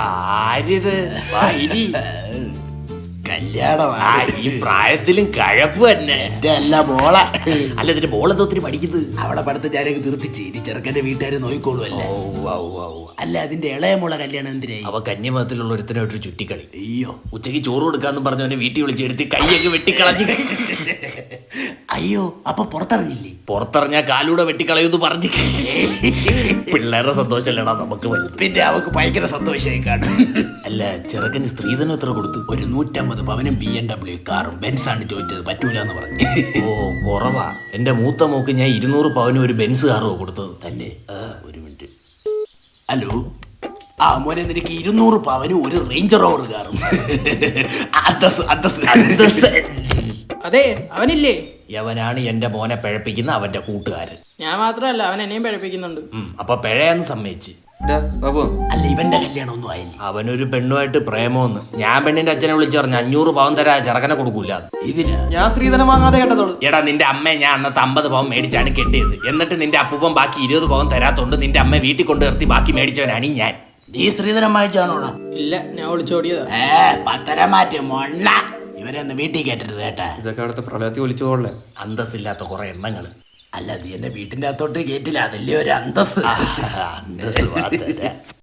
ആരിത് കല്യാണമാ. ഈ പ്രായത്തിലും കഴപ്പ് തന്നെ. എന്റെ അല്ല മോളെ. അല്ല ഇതിന്റെ മോളെന്തോ ഒത്തിരി പഠിക്കുന്നത്. അവളെ പഠിത്ത ചാരൊക്കെ തീർത്തിച്ച് ഇനി ചെറുക്കന്റെ വീട്ടുകാരെ നോയിക്കോളുമല്ലേ. അല്ല അതിന്റെ ഇളയ മോളെ കല്യാണം എന്തിനായി? അവ കന്യമതത്തിലുള്ള ഒരുത്തനായിട്ടൊരു ചുറ്റിക്കളി. അയ്യോ, ഉച്ചയ്ക്ക് ചോറ് കൊടുക്കാന്ന് പറഞ്ഞവനെ വീട്ടിൽ വിളിച്ചെടുത്ത് കൈയൊക്കെ വെട്ടിക്കളഞ്ഞ്. അയ്യോ, അപ്പൊ പുറത്തിറങ്ങില്ലേ? പുറത്തിറങ്ങാ കാലൂടെ വെട്ടിക്കളയുന്നു പറഞ്ഞു. പിള്ളേരുടെ സന്തോഷമല്ലടാ നമുക്ക് വലുത്. പിന്നെ അവക്ക് ഭയങ്കര സന്തോഷമായി കാണും. അല്ല ചെറുക്കന് സ്ത്രീധനം എത്ര കൊടുത്തു? ഒരു 150 പവനും BMW കാറും ബെൻസാണ് ചോദിച്ചത്. പറ്റൂല എന്ന് പറഞ്ഞു. ഓ കുറവാ. എന്റെ മൂത്ത മോക്ക് ഞാൻ 200 പവനും ഒരു ബെൻസ് കാറോ കൊടുത്തത് തന്നെ. ഒരു മിനിറ്റ്. ഹലോ, ആ മോനെ, നിനക്ക് 200 പവനും ഒരു റേഞ്ച് റോവർ കാറും. അതെ, അവനില്ലേ? യവനാണ് എന്റെ മോനെ പിഴപ്പിക്കുന്ന അവന്റെ കൂട്ടുകാരൻ. ഞാൻ മാത്രമല്ല, അവൻ എന്നെയും പഠിപ്പിക്കുന്നുണ്ട്. അപ്പൊ പിഴയാന്ന് സമ്മതിച്ച്. അല്ല ഇവന്റെ കല്യാണം ഒന്നും ആയില്ലേ? അവനൊരു പെണ്ണുമായിട്ട് പ്രേമോന്ന്. ഞാൻ പെണ്ണിന്റെ അച്ഛനെ വിളിച്ചു പറഞ്ഞു 500 പവൻ തരാ ചെറുക്കനെ കൊടുക്കൂല. ഇതിന് ഞാൻ സ്ത്രീധനം വാങ്ങാതെ കേട്ടതോളൂ. എടാ നിന്റെ അമ്മയെ ഞാൻ അന്നത്തെ 50 പവൻ മേടിച്ചാണ് കെട്ടിയത്. എന്നിട്ട് നിന്റെ അപ്പൂപ്പൻ ബാക്കി 20 പവൻ തരാത്തോണ്ട് നിന്റെ അമ്മ വീട്ടിൽ കൊണ്ട് നിർത്തി ബാക്കി മേടിച്ചവനാണ് ഞാൻ. നീ സ്ത്രീധനം വാങ്ങിച്ചാണോടാ? ഇല്ല, ഞാൻ ഒളിച്ചോടിയതാ. പത്തരം മാറ്റി മൊണ്ണ. ഇവരെ ഒന്ന് വീട്ടിൽ കേട്ടരുത് കേട്ടാ. ഇതൊക്കെ അവിടുത്തെ പ്രളയത്തിൽ ഒലിച്ചുകൊള്ളേ. അന്തസ്സില്ലാത്ത കുറെ എണ്ണങ്ങള്. അല്ല നീ എന്നെ വീട്ടിന്റെ അകത്തോട്ട് കേട്ടില്ല, അതല്ലേ ഒരു അന്തസ്. അന്തസ്